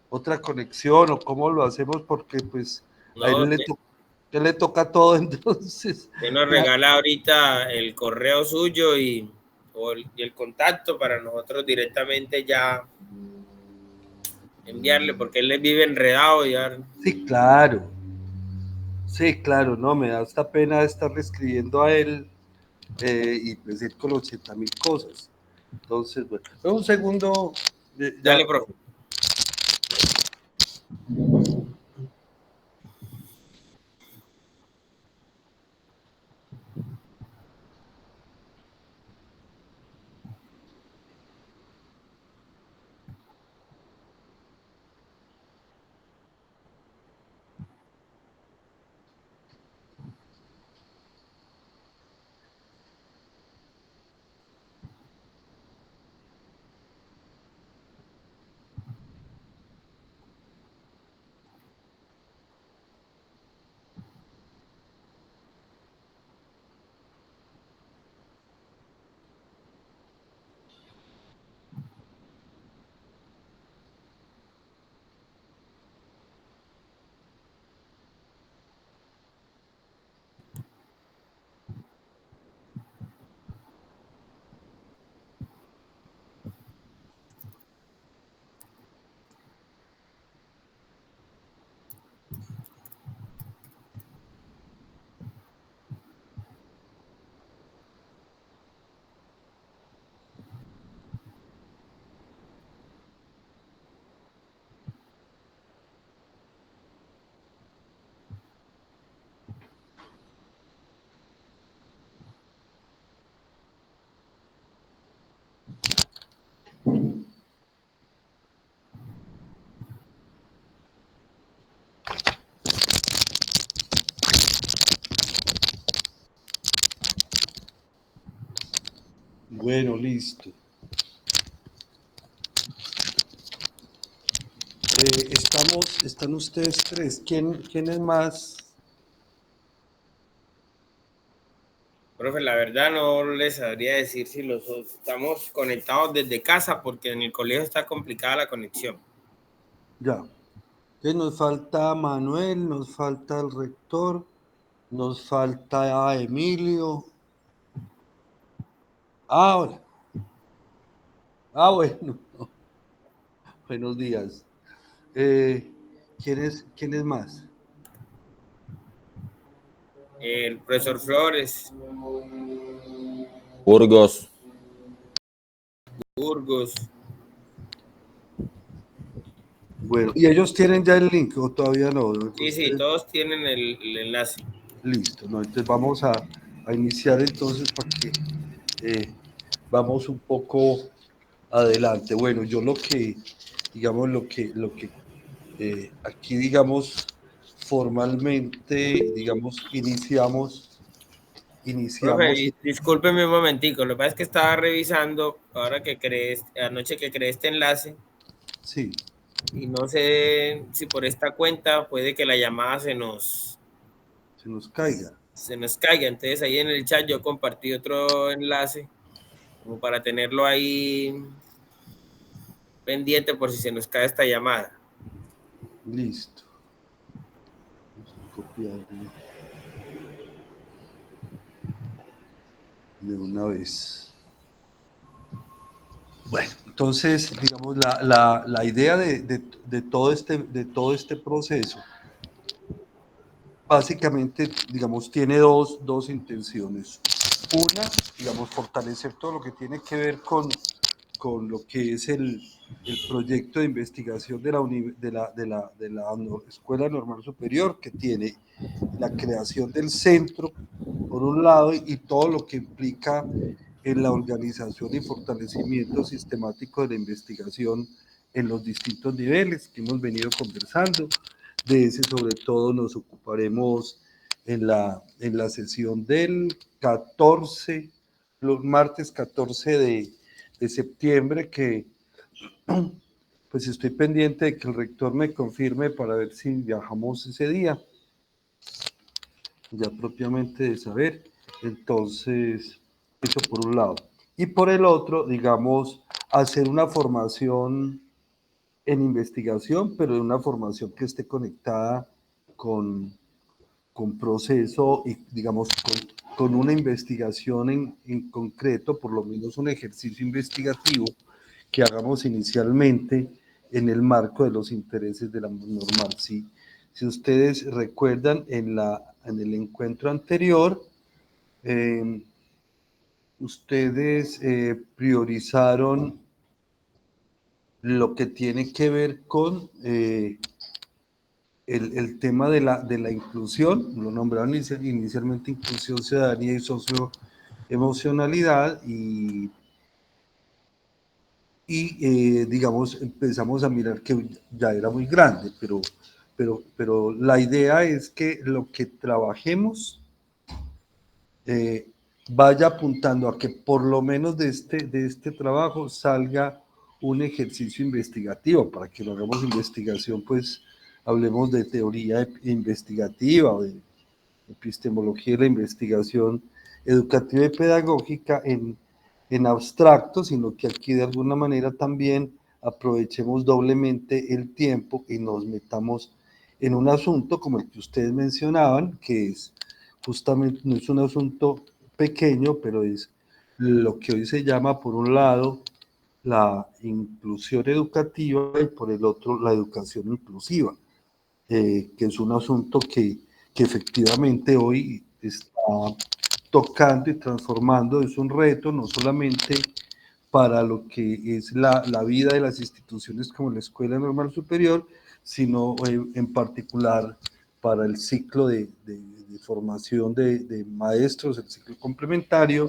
otra conexión o cómo lo hacemos, porque pues a No, él le toca todo, entonces. usted nos regala ahorita el correo suyo y el contacto para nosotros directamente ya enviarle, porque él vive enredado ya. Sí, claro, no, me da esta pena estar escribiendo a él y pues ir con 80.000 cosas. Entonces, bueno, un segundo, ya. Dale, profe. Bueno, listo. Están ustedes tres. ¿Quién es más? Profe, la verdad no les sabría decir si los estamos conectados desde casa porque en el colegio está complicada la conexión. Ya. Entonces nos falta Manuel, nos falta el rector, nos falta Emilio. Ahora. Bueno. Buenos días. ¿Quién es más? El profesor Flores, Burgos. Burgos. Bueno, ¿y ellos tienen ya el link o todavía no? Sí, todos tienen el enlace. Listo, ¿no? Entonces vamos a iniciar entonces para que vamos un poco adelante. Bueno, yo digamos, aquí, digamos, formalmente, digamos, iniciamos, Profe, discúlpeme un momentico, lo que pasa es que estaba revisando ahora que creé, anoche que creé este enlace sí, y no sé si por esta cuenta puede que la llamada se nos caiga. se nos caiga. Entonces ahí en el chat yo compartí otro enlace como para tenerlo ahí pendiente por si se nos cae esta llamada. Listo. Vamos a copiarlo de una vez. Bueno, entonces, digamos, la idea de todo este proceso, básicamente, digamos, tiene dos intenciones. Una, digamos, fortalecer todo lo que tiene que ver con lo que es el proyecto de investigación de la Escuela Normal Superior, que tiene la creación del centro, por un lado, y todo lo que implica en la organización y fortalecimiento sistemático de la investigación en los distintos niveles que hemos venido conversando. De ese sobre todo nos ocuparemos en la sesión del 14, los martes 14 de septiembre, que pues estoy pendiente de que el rector me confirme para ver si viajamos ese día, ya propiamente de saber. Entonces, eso por un lado. Y por el otro, digamos, hacer una formación en investigación, pero en una formación que esté conectada con proceso y, digamos, con una investigación en concreto, por lo menos un ejercicio investigativo que hagamos inicialmente en el marco de los intereses de la normal. Si ustedes recuerdan, en el encuentro anterior, ustedes priorizaron lo que tiene que ver con el tema de la inclusión, lo nombraron inicialmente inclusión, ciudadanía y socioemocionalidad, y digamos, empezamos a mirar que ya era muy grande, pero la idea es que lo que trabajemos vaya apuntando a que por lo menos de este trabajo salga un ejercicio investigativo. Para que lo hagamos investigación, pues hablemos de teoría investigativa o de epistemología de la investigación educativa y pedagógica en abstracto, sino que aquí de alguna manera también aprovechemos doblemente el tiempo y nos metamos en un asunto como el que ustedes mencionaban, que es justamente, no es un asunto pequeño, pero es lo que hoy se llama, por un lado, la inclusión educativa y por el otro, la educación inclusiva, que es un asunto que efectivamente hoy está tocando y transformando. Es un reto no solamente para lo que es la vida de las instituciones como la Escuela Normal Superior, sino en particular para el ciclo de formación de maestros, el ciclo complementario,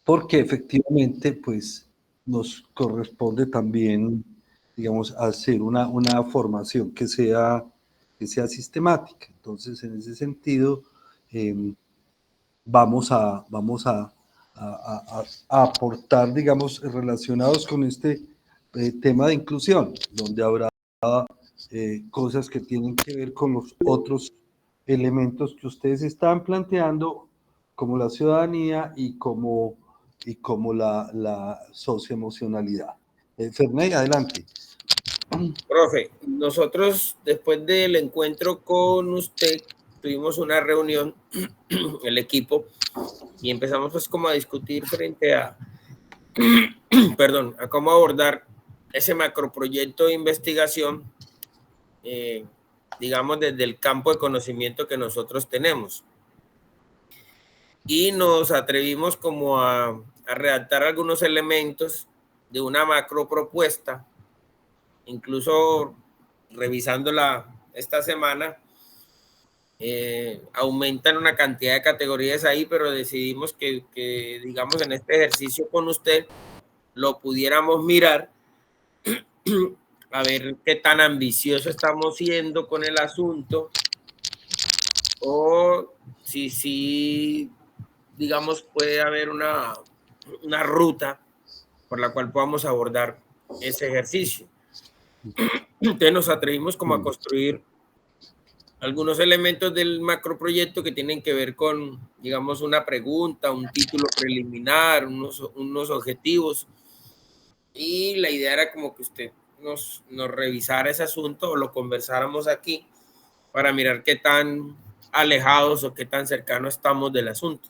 porque efectivamente pues nos corresponde también, digamos, hacer una formación que sea sistemática. Entonces, en ese sentido, vamos a aportar, digamos, relacionados con este tema de inclusión, donde habrá cosas que tienen que ver con los otros elementos que ustedes estaban planteando, como la ciudadanía y como la socioemocionalidad. Ferney, adelante. Profe, nosotros después del encuentro con usted tuvimos una reunión, el equipo, y empezamos pues como a discutir frente a, perdón, a cómo abordar ese macroproyecto de investigación, digamos, desde el campo de conocimiento que nosotros tenemos. Y nos atrevimos como a redactar algunos elementos de una macropropuesta, incluso revisándola esta semana, aumentan una cantidad de categorías ahí, pero decidimos que, digamos, en este ejercicio con usted lo pudiéramos mirar a ver qué tan ambicioso estamos siendo con el asunto, o si digamos, puede haber una ruta por la cual podamos abordar ese ejercicio. Entonces nos atrevimos como a construir algunos elementos del macroproyecto que tienen que ver con, digamos, una pregunta, un título preliminar, unos objetivos. Y la idea era como que usted nos revisara ese asunto o lo conversáramos aquí para mirar qué tan alejados o qué tan cercanos estamos del asunto.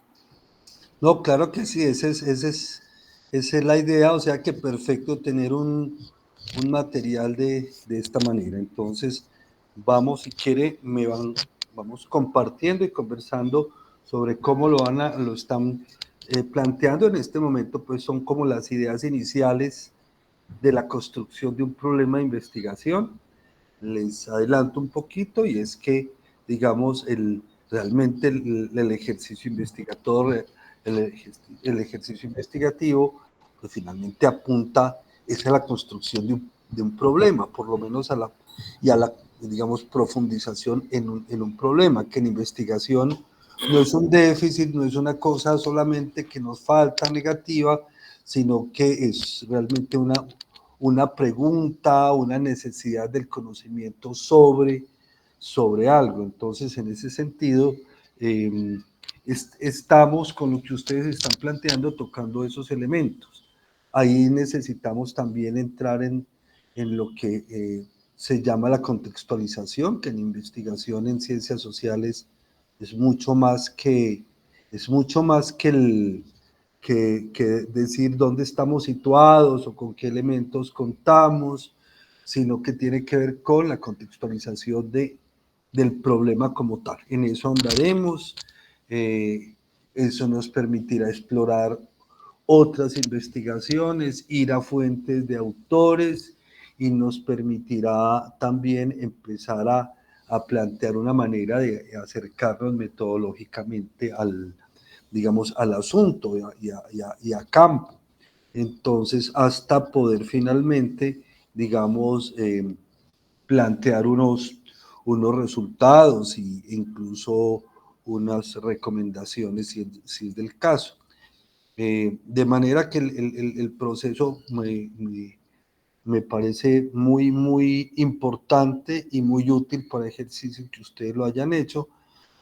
No, claro que sí, esa es la idea, o sea que perfecto tener un material de esta manera. Entonces, vamos, si quiere, vamos compartiendo y conversando sobre cómo lo están planteando en este momento, pues son como las ideas iniciales de la construcción de un problema de investigación. Les adelanto un poquito, y es que, digamos, realmente el ejercicio investigador, el ejercicio investigativo, pues finalmente apunta es a la construcción de un problema, por lo menos a la, digamos, profundización en un problema, que en investigación no es un déficit, no es una cosa solamente que nos falta negativa, sino que es realmente una pregunta, una necesidad del conocimiento sobre algo. Entonces, en ese sentido, estamos con lo que ustedes están planteando, tocando esos elementos. Ahí necesitamos también entrar en en lo que se llama la contextualización, que en investigación en ciencias sociales es mucho más que que decir dónde estamos situados o con qué elementos contamos, sino que tiene que ver con la contextualización del problema como tal. En eso andaremos, eso nos permitirá explorar otras investigaciones, ir a fuentes de autores y nos permitirá también empezar a plantear una manera de acercarnos metodológicamente digamos, al asunto y a campo. Entonces, hasta poder finalmente, digamos, plantear unos resultados e incluso unas recomendaciones si es del caso. De manera que el proceso me parece muy importante y muy útil para el ejercicio que ustedes lo hayan hecho,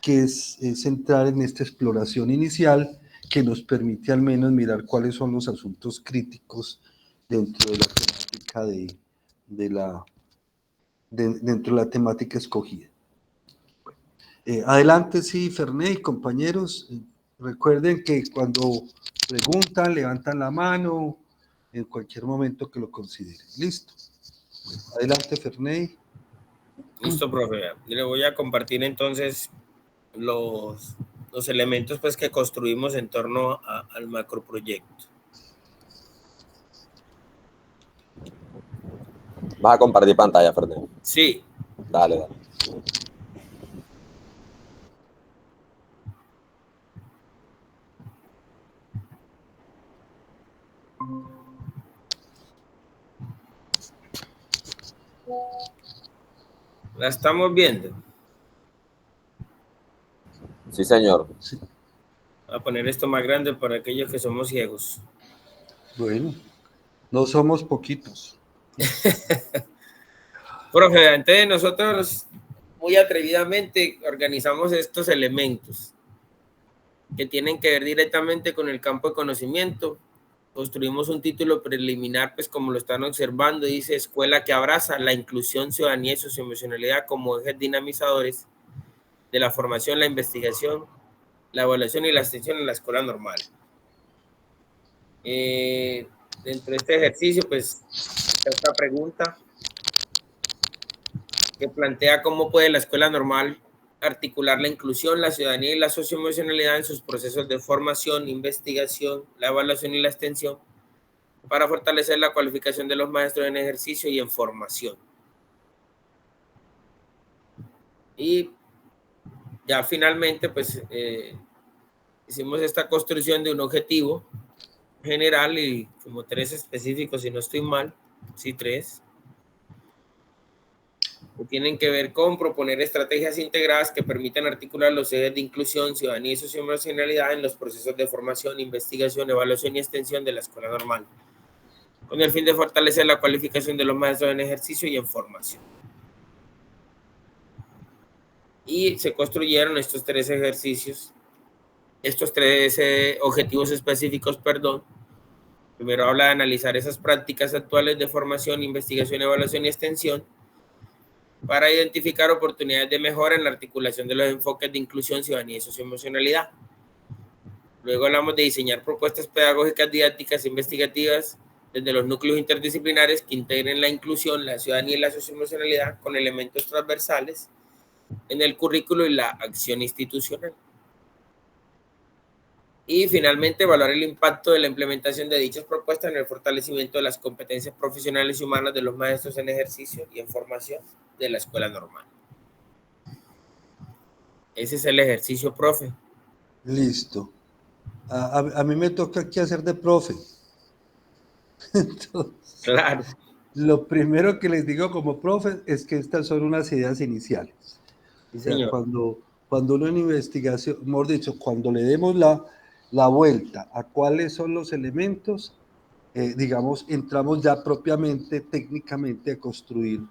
que es entrar en esta exploración inicial que nos permite al menos mirar cuáles son los asuntos críticos dentro de la temática dentro de la temática escogida. Adelante, sí, Ferney, compañeros. Recuerden que cuando preguntan, levantan la mano en cualquier momento que lo consideren. Listo. Bueno, adelante, Ferney. Listo, profe. Le voy a compartir entonces los elementos pues, que construimos en torno al macroproyecto. ¿Vas a compartir pantalla, Fernando? Sí. Dale, dale. ¿La estamos viendo? Sí, señor. Sí. Voy a poner esto más grande para aquellos que somos ciegos. Bueno, no somos poquitos. Profe, entonces nosotros muy atrevidamente organizamos estos elementos que tienen que ver directamente con el campo de conocimiento. Construimos un título preliminar, pues como lo están observando, dice Escuela que abraza la inclusión, ciudadanía y socioemocionalidad como ejes dinamizadores de la formación, la investigación, la evaluación y la extensión en la escuela normal. Dentro de este ejercicio, pues, esta pregunta que plantea cómo puede la escuela normal articular la inclusión, la ciudadanía y la socioemocionalidad en sus procesos de formación, investigación, la evaluación y la extensión para fortalecer la cualificación de los maestros en ejercicio y en formación. Y ya finalmente, pues, hicimos esta construcción de un objetivo general y como 3 específicos, si no estoy mal, sí, 3, que tienen que ver con proponer estrategias integradas que permitan articular los ejes de inclusión, ciudadanía y socioemocionalidad en los procesos de formación, investigación, evaluación y extensión de la escuela normal, con el fin de fortalecer la cualificación de los maestros en ejercicio y en formación. Y se construyeron estos 3 ejercicios, estos 3 objetivos específicos, perdón. Primero habla de analizar esas prácticas actuales de formación, investigación, evaluación y extensión para identificar oportunidades de mejora en la articulación de los enfoques de inclusión, ciudadanía y socioemocionalidad. Luego hablamos de diseñar propuestas pedagógicas, didácticas e investigativas desde los núcleos interdisciplinares que integren la inclusión, la ciudadanía y la socioemocionalidad con elementos transversales en el currículo y la acción institucional. Y finalmente evaluar el impacto de la implementación de dichas propuestas en el fortalecimiento de las competencias profesionales y humanas de los maestros en ejercicio y en formación de la escuela normal. Ese es el ejercicio, profe. Listo. A mí me toca aquí hacer de profe. Entonces, claro. Lo primero que les digo como profe es que estas son unas ideas iniciales. Sí, o sea, señor. cuando uno en investigación, mejor dicho, cuando le demos la vuelta a cuáles son los elementos, digamos, entramos ya propiamente, técnicamente, a construir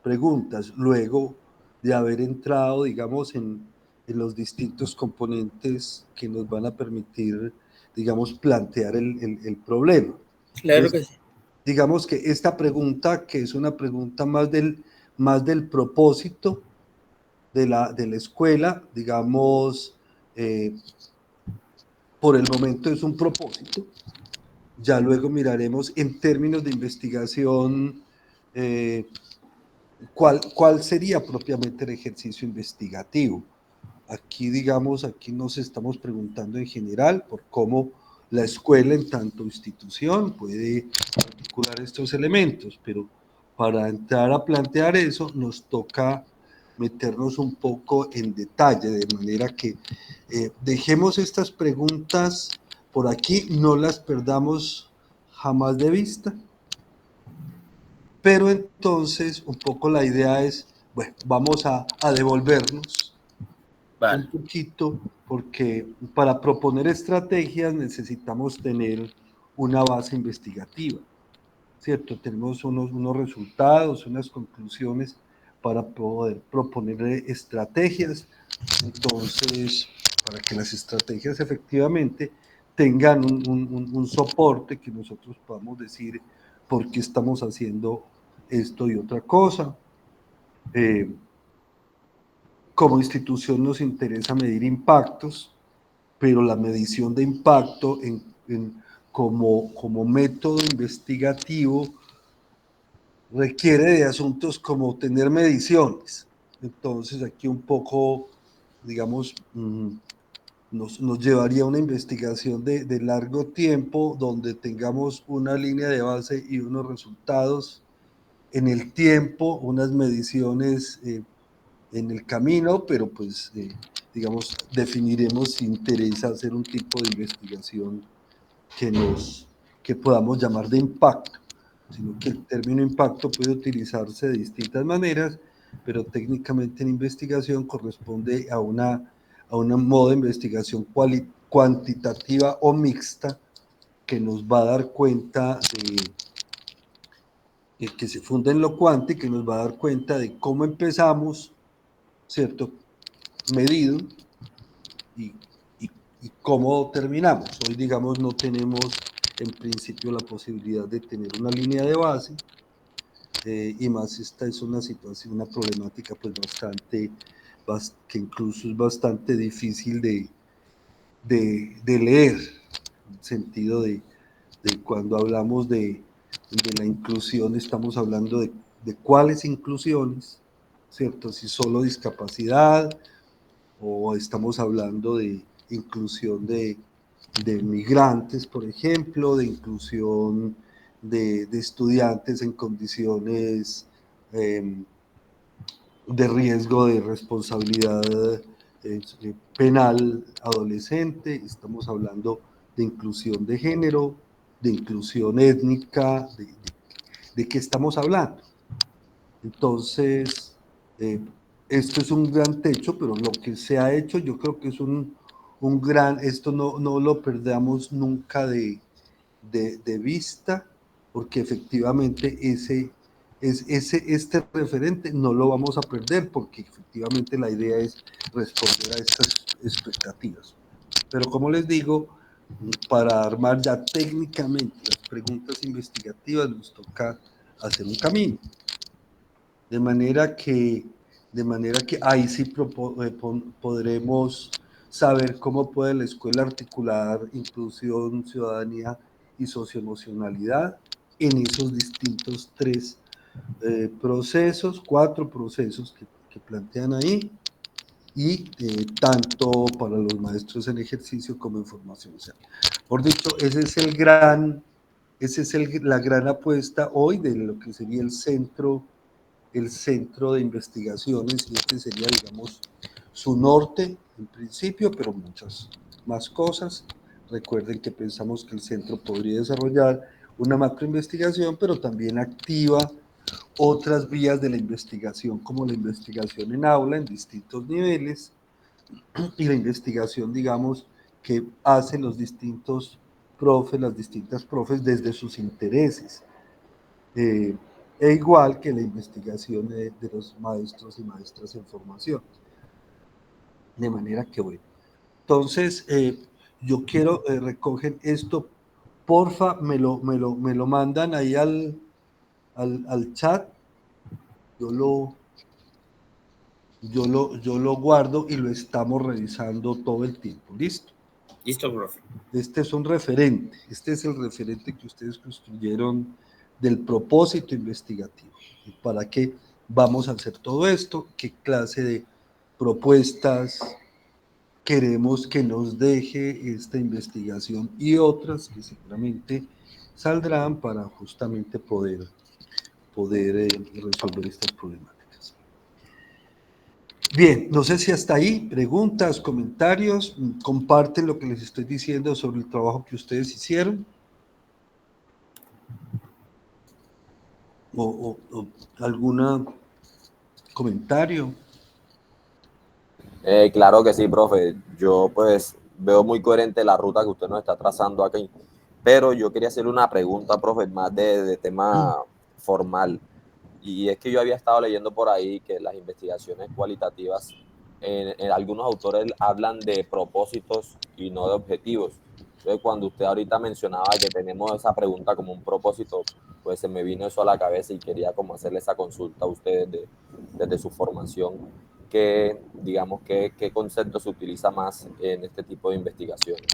preguntas, luego de haber entrado, digamos, en los distintos componentes que nos van a permitir, digamos, plantear el problema. Claro que sí. digamos que esta pregunta, que es una pregunta más del propósito de la escuela, digamos, por el momento es un propósito. Ya luego miraremos en términos de investigación cuál sería propiamente el ejercicio investigativo. Aquí, digamos, aquí nos estamos preguntando en general por cómo la escuela en tanto institución puede articular estos elementos, pero para entrar a plantear eso nos toca meternos un poco en detalle, de manera que dejemos estas preguntas por aquí, no las perdamos jamás de vista, pero entonces un poco la idea es, bueno, vamos a devolvernos un Vale. poquito, porque para proponer estrategias necesitamos tener una base investigativa, ¿cierto? Tenemos unos resultados, unas conclusiones para poder proponer estrategias. Entonces, para que las estrategias efectivamente tengan un soporte que nosotros podamos decir por qué estamos haciendo esto y otra cosa. Como institución nos interesa medir impactos, pero la medición de impacto como método investigativo requiere de asuntos como tener mediciones. Entonces aquí un poco, digamos, nos llevaría a una investigación de largo tiempo donde tengamos una línea de base y unos resultados en el tiempo, unas mediciones en el camino, pero pues, digamos, definiremos si interesa hacer un tipo de investigación que podamos llamar de impacto, sino que el término impacto puede utilizarse de distintas maneras, pero técnicamente en investigación corresponde a un modo de investigación cuantitativa o mixta que nos va a dar cuenta que se funda en lo cuanti, que nos va a dar cuenta de cómo empezamos, ¿cierto? Medido y, y cómo terminamos. Hoy, digamos, no tenemos en principio la posibilidad de tener una línea de base, y más esta es una situación, una problemática pues que incluso es bastante difícil de leer, en el sentido de cuando hablamos de la inclusión, estamos hablando de cuáles inclusiones, ¿cierto? Si solo discapacidad, o estamos hablando de inclusión de migrantes, por ejemplo, de inclusión de estudiantes en condiciones de riesgo de responsabilidad penal adolescente, estamos hablando de inclusión de género, de inclusión étnica, de qué estamos hablando. Entonces, esto es un gran techo, pero lo que se ha hecho yo creo que es un gran, esto no lo perdamos nunca de vista, porque efectivamente este referente no lo vamos a perder, porque efectivamente la idea es responder a estas expectativas. Pero como les digo, para armar ya técnicamente las preguntas investigativas nos toca hacer un camino. De manera que ahí sí podremos saber cómo puede la escuela articular inclusión, ciudadanía y socioemocionalidad en esos distintos cuatro procesos que plantean ahí, y tanto para los maestros en ejercicio como en formación. O sea, por dicho, esa es la gran apuesta hoy de lo que sería el centro de investigaciones, y este sería, digamos, su norte en principio, pero muchas más cosas. Recuerden que pensamos que el centro podría desarrollar una macroinvestigación, pero también activa otras vías de la investigación, como la investigación en aula en distintos niveles, y la investigación, digamos, que hacen los distintos profes, las distintas profes desde sus intereses. Igual que la investigación de los maestros y maestras en formación. De manera que, bueno, entonces yo quiero recoger esto porfa, me lo mandan ahí al chat, yo lo guardo y lo estamos revisando todo el tiempo, ¿listo? Listo, profe. Este es un referente, este es el referente que ustedes construyeron del propósito investigativo. ¿Y para qué vamos a hacer todo esto? ¿Qué clase de propuestas queremos que nos deje esta investigación y otras que seguramente saldrán para justamente poder resolver estas problemáticas? Bien, no sé si hasta ahí, preguntas, comentarios, comparten lo que les estoy diciendo sobre el trabajo que ustedes hicieron. O algún comentario. Claro que sí, profe. Yo pues veo muy coherente la ruta que usted nos está trazando aquí, pero yo quería hacerle una pregunta, profe, más de tema formal. Y es que yo había estado leyendo por ahí que las investigaciones cualitativas, en algunos autores hablan de propósitos y no de objetivos. Entonces, cuando usted ahorita mencionaba que tenemos esa pregunta como un propósito, pues se me vino eso a la cabeza y quería como hacerle esa consulta a ustedes desde su formación. Digamos, qué concepto se utiliza más en este tipo de investigaciones.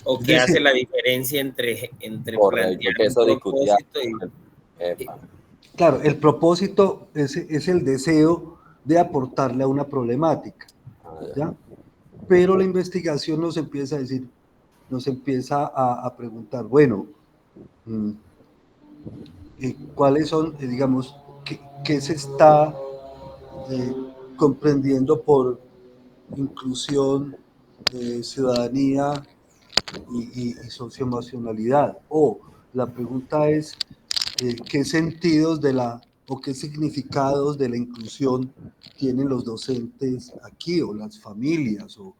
¿O Es qué hace decir, la diferencia entre Correcto, plantear que un eso discutía propósito y... con el... claro, el propósito es el deseo de aportarle a una problemática, ¿ya? Pero la investigación nos empieza a decir, nos empieza a preguntar, bueno, ¿cuáles son, digamos, qué se está comprendiendo por inclusión, ciudadanía y socioemocionalidad? O la pregunta es, ¿qué sentidos o qué significados de la inclusión tienen los docentes aquí, o las familias, o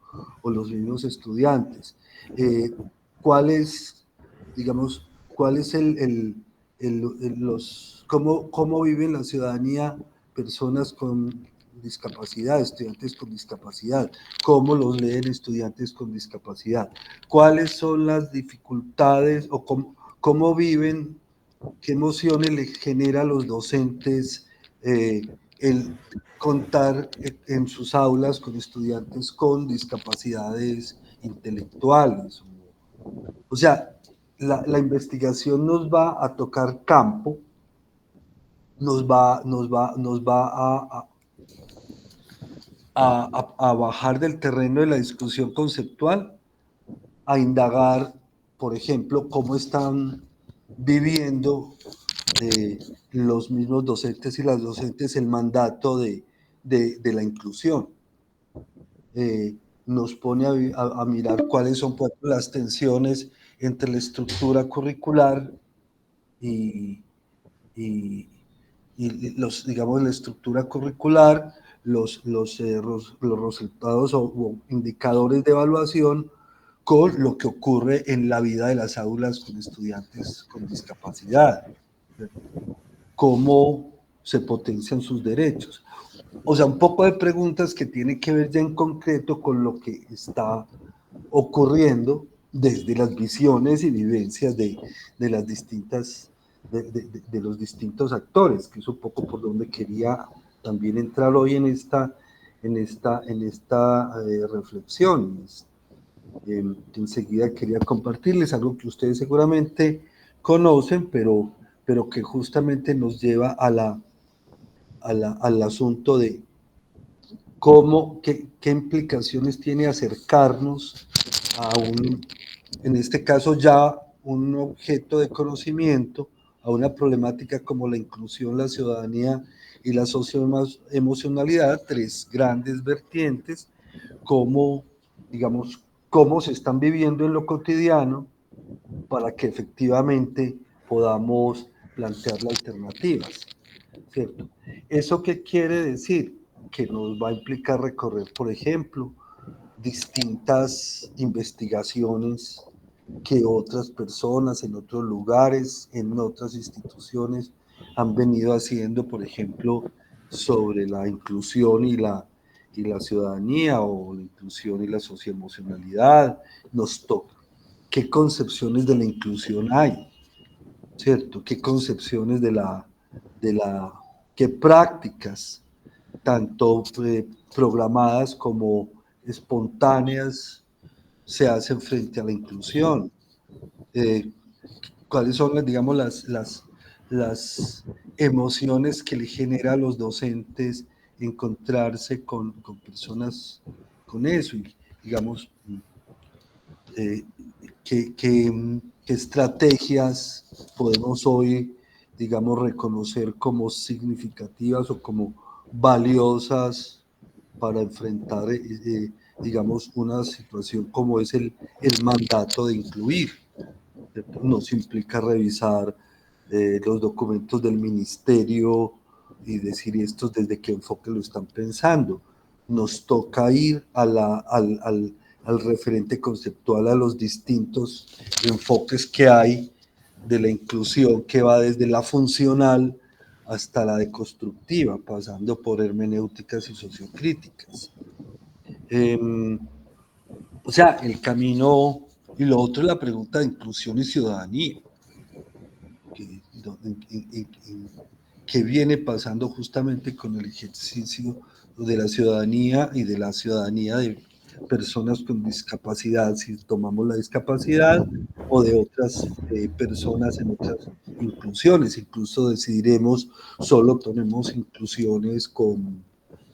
los mismos estudiantes? ¿Cuál es, digamos, cuál es cómo viven la ciudadanía personas con discapacidad, estudiantes con discapacidad? ¿Cómo los leen estudiantes con discapacidad? ¿Cuáles son las dificultades o cómo viven, qué emociones le genera a los docentes el contar en sus aulas con estudiantes con discapacidades intelectuales? O sea, la investigación nos va a tocar campo, nos va a bajar del terreno de la discusión conceptual, a indagar, por ejemplo, cómo están viviendo los mismos docentes y las docentes el mandato de la inclusión. Nos pone a mirar cuáles son, pues, las tensiones entre la estructura curricular y, y, digamos, la estructura curricular, los resultados o indicadores de evaluación con lo que ocurre en la vida de las aulas con estudiantes con discapacidad, cómo se potencian sus derechos. O sea, un poco de preguntas que tienen que ver ya en concreto con lo que está ocurriendo desde las visiones y vivencias de las distintas, de los distintos actores, que es un poco por donde quería también entrar hoy en esta reflexión. Enseguida quería compartirles algo que ustedes seguramente conocen, pero que justamente nos lleva al asunto de qué implicaciones tiene acercarnos a en este caso ya un objeto de conocimiento, a una problemática como la inclusión, la ciudadanía y la socioemocionalidad, tres grandes vertientes, digamos, cómo se están viviendo en lo cotidiano para que efectivamente podamos plantear alternativas, ¿cierto? ¿Eso qué quiere decir? Que nos va a implicar recorrer, por ejemplo, distintas investigaciones que otras personas en otros lugares, en otras instituciones han venido haciendo, por ejemplo, sobre la inclusión y la ciudadanía, o la inclusión y la socioemocionalidad. Nos toca. qué concepciones de la inclusión hay, ¿cierto? ¿Qué concepciones qué prácticas, tanto programadas como espontáneas, se hacen frente a la inclusión? ¿Cuáles son, digamos, las emociones que le genera a los docentes encontrarse con personas con eso? Y, digamos, eh, ¿qué estrategias podemos hoy, digamos, reconocer como significativas o como valiosas para enfrentar, digamos, una situación como es el mandato de incluir? Nos implica revisar los documentos del ministerio y decir estos desde qué enfoque lo están pensando. Nos toca ir al referente conceptual, a los distintos enfoques que hay de la inclusión, que va desde la funcional hasta la deconstructiva, pasando por hermenéuticas y sociocríticas. O sea, el camino, y lo otro es la pregunta de inclusión y ciudadanía, que viene pasando justamente con el ejercicio de la ciudadanía y de la ciudadanía de personas con discapacidad, si tomamos la discapacidad, o de otras personas en otras inclusiones. Incluso decidiremos, solo ponemos inclusiones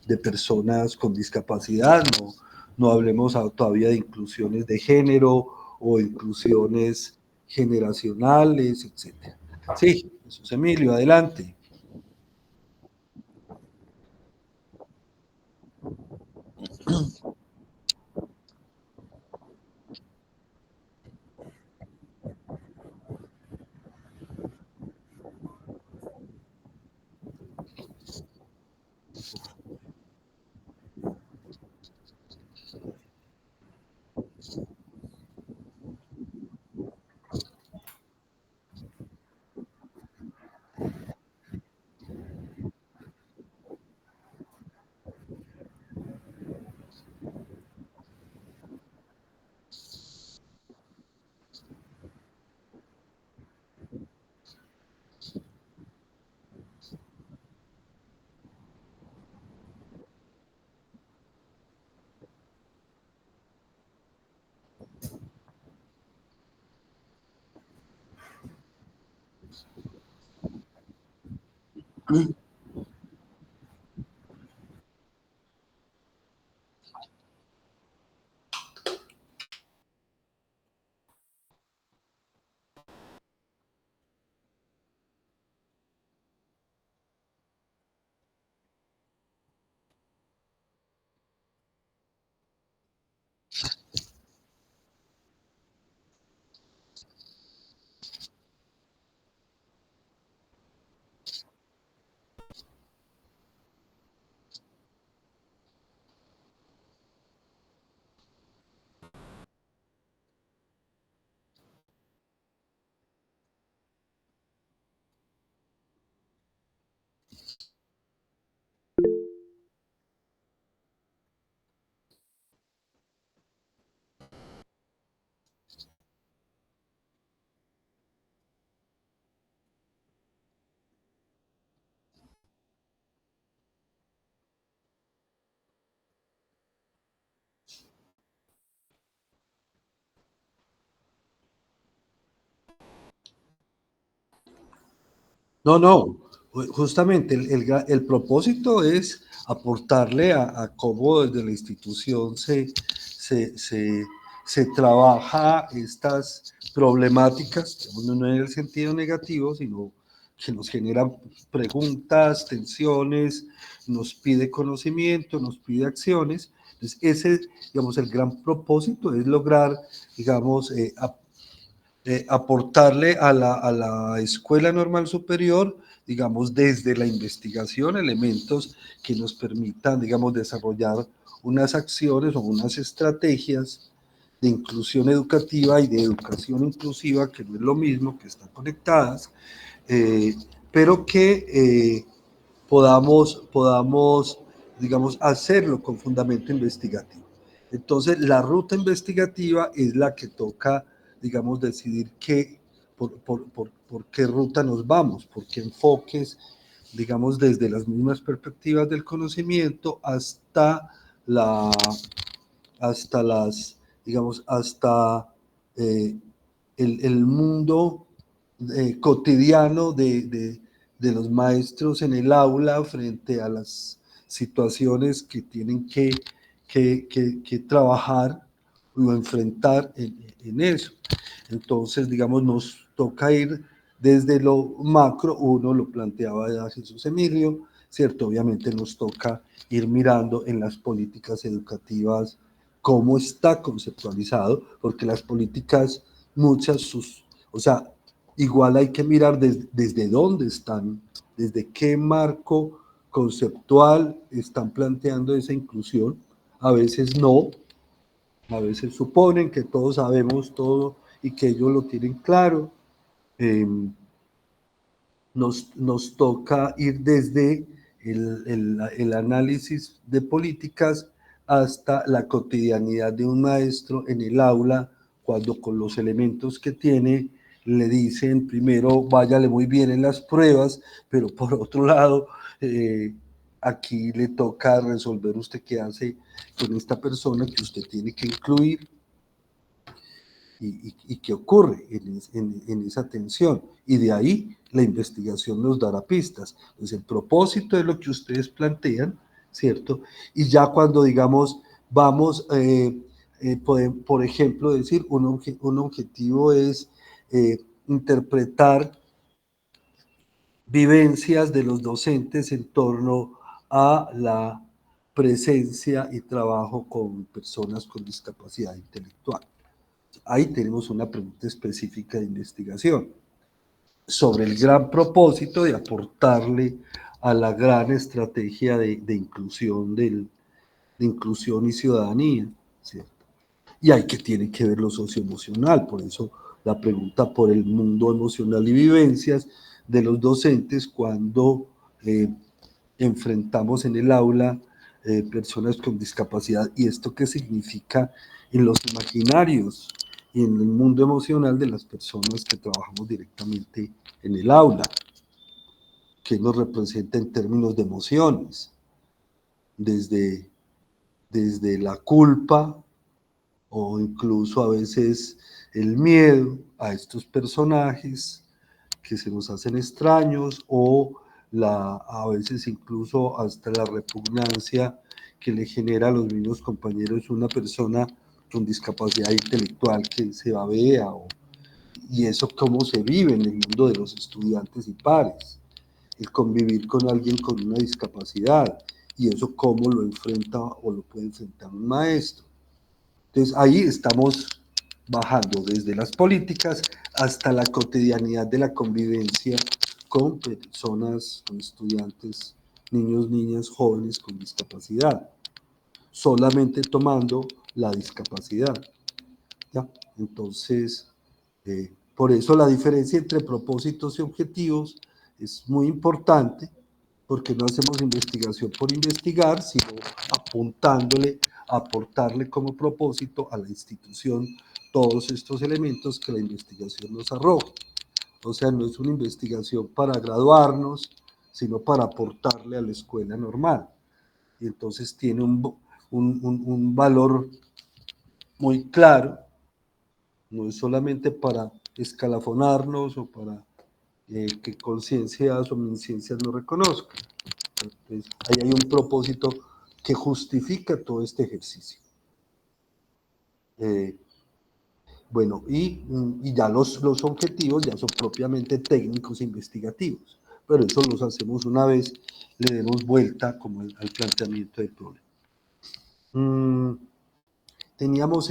de personas con discapacidad, no hablemos todavía de inclusiones de género o inclusiones generacionales, etc. Sí, Jesús Emilio, adelante. No, justamente el propósito es aportarle a cómo desde la institución se, se, se trabaja estas problemáticas, no en el sentido negativo, sino que nos generan preguntas, tensiones, nos pide conocimiento, nos pide acciones. Entonces, ese, digamos, el gran propósito es lograr, digamos, aportarle a la escuela normal superior, digamos, desde la investigación, elementos que nos permitan, digamos, desarrollar unas acciones o unas estrategias de inclusión educativa y de educación inclusiva, que no es lo mismo, que están conectadas, pero que podamos, digamos, hacerlo con fundamento investigativo. Entonces, la ruta investigativa es la que toca, digamos, decidir por qué ruta nos vamos, por qué enfoques, digamos, desde las mismas perspectivas del conocimiento hasta digamos, hasta el mundo cotidiano de los maestros en el aula frente a las situaciones que tienen que trabajar o enfrentar en eso. Entonces, digamos, nos toca ir desde lo macro, uno lo planteaba ya Jesús Emilio, ¿cierto? Obviamente nos toca ir mirando en las políticas educativas cómo está conceptualizado, porque las políticas, muchas, o sea, igual hay que mirar desde dónde están, desde qué marco conceptual están planteando esa inclusión. A veces no, a veces suponen que todos sabemos todo y que ellos lo tienen claro. Nos toca ir desde el análisis de políticas hasta la cotidianidad de un maestro en el aula, cuando con los elementos que tiene le dicen primero váyale muy bien en las pruebas, pero por otro lado aquí le toca resolver usted qué hace con esta persona que usted tiene que incluir y qué ocurre en esa tensión. Y de ahí la investigación nos dará pistas. Entonces, el propósito es lo que ustedes plantean, ¿cierto? Y ya cuando, digamos, vamos, por ejemplo, decir, un objetivo es interpretar vivencias de los docentes en torno a la presencia y trabajo con personas con discapacidad intelectual. Ahí tenemos una pregunta específica de investigación sobre el gran propósito de aportarle a la gran estrategia de inclusión, de inclusión y ciudadanía, ¿cierto? Y hay que tiene que ver lo socioemocional, por eso la pregunta por el mundo emocional y vivencias de los docentes cuando enfrentamos en el aula personas con discapacidad, y esto qué significa en los imaginarios y en el mundo emocional de las personas que trabajamos directamente en el aula, que nos representa en términos de emociones, desde la culpa o incluso a veces el miedo a estos personajes que se nos hacen extraños, o a veces incluso hasta la repugnancia que le genera a los mismos compañeros una persona con discapacidad intelectual que se babea, y eso cómo se vive en el mundo de los estudiantes y pares, el convivir con alguien con una discapacidad, y eso cómo lo enfrenta o lo puede enfrentar un maestro. Entonces ahí estamos bajando desde las políticas hasta la cotidianidad de la convivencia con personas, con estudiantes, niños, niñas, jóvenes con discapacidad, solamente tomando la discapacidad, ¿ya? Entonces, por eso la diferencia entre propósitos y objetivos es muy importante, porque no hacemos investigación por investigar, sino apuntándole, aportarle como propósito a la institución todos estos elementos que la investigación nos arroja. O sea, no es una investigación para graduarnos, sino para aportarle a la escuela normal. Y entonces tiene un valor muy claro, no es solamente para escalafonarnos o para que conciencias o omnisciencias no reconozcan. Entonces, ahí hay un propósito que justifica todo este ejercicio. Bueno, y ya los objetivos ya son propiamente técnicos e investigativos, pero eso los hacemos una vez le demos vuelta como al planteamiento del problema. Teníamos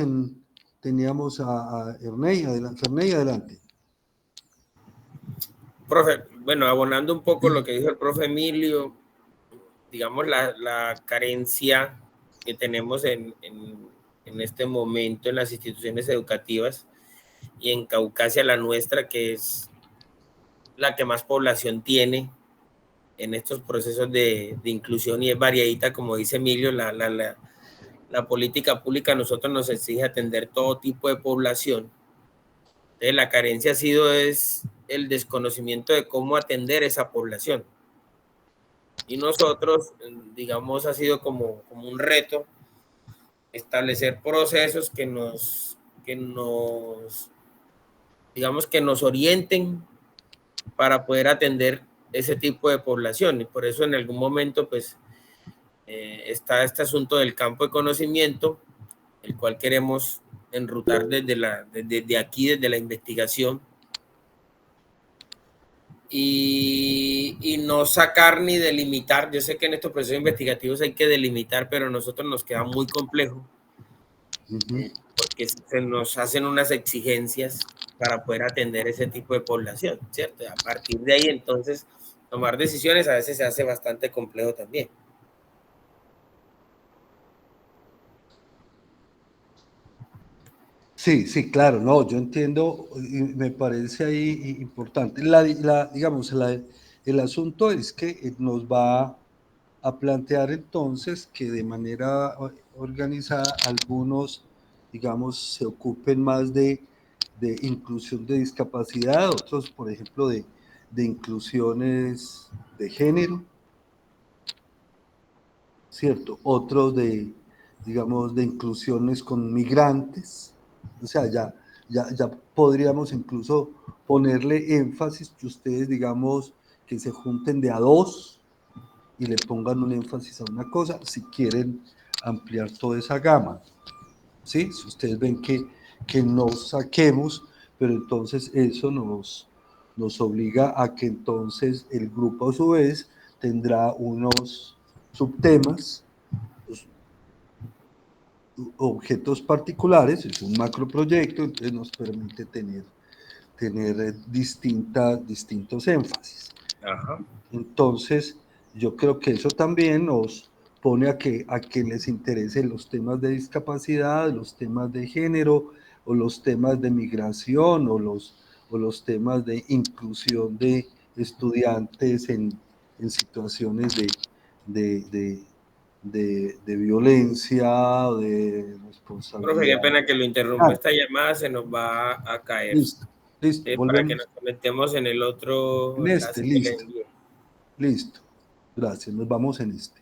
a Ernei, adelante. Profe, bueno, abonando un poco lo que dijo el profe Emilio, digamos la carencia que tenemos en este momento en las instituciones educativas y en Caucasia, la nuestra, que es la que más población tiene en estos procesos de inclusión y es variadita, como dice Emilio, la política pública a nosotros nos exige atender todo tipo de población. Entonces, la carencia ha sido es el desconocimiento de cómo atender esa población. Y nosotros, digamos, ha sido como un reto establecer procesos digamos, que nos orienten para poder atender ese tipo de población. Y por eso en algún momento, pues, está este asunto del campo de conocimiento, el cual queremos enrutar desde aquí, desde la investigación, y no sacar ni delimitar. Yo sé que en estos procesos investigativos hay que delimitar, pero a nosotros nos queda muy complejo, porque se nos hacen unas exigencias para poder atender ese tipo de población, ¿cierto? Y a partir de ahí, entonces, tomar decisiones a veces se hace bastante complejo también. Sí, sí, claro, no, yo entiendo y me parece ahí importante. Digamos, el asunto es que nos va a plantear entonces que de manera organizada algunos, digamos, se ocupen más de inclusión de discapacidad, otros, por ejemplo, de inclusiones de género, ¿cierto? Otros digamos, de inclusiones con migrantes. O sea, ya podríamos incluso ponerle énfasis que ustedes, digamos, que se junten de a dos y le pongan un énfasis a una cosa si quieren ampliar toda esa gama. ¿Sí? Si ustedes ven que nos saquemos, pero entonces eso nos obliga a que entonces el grupo a su vez tendrá unos subtemas, objetos particulares, es un macroproyecto, entonces nos permite tener distintos énfasis. Ajá. Entonces, yo creo que eso también nos pone a que les interesen los temas de discapacidad, los temas de género, o los temas de migración, o los temas de inclusión de estudiantes en situaciones de violencia, de Profe, qué responsabilidad. pena que lo interrumpa. Esta llamada se nos va a caer. Listo, Para que volvemos nos conectemos en el otro en este, enlace que le listo, envié. listo. Gracias, nos vamos en este.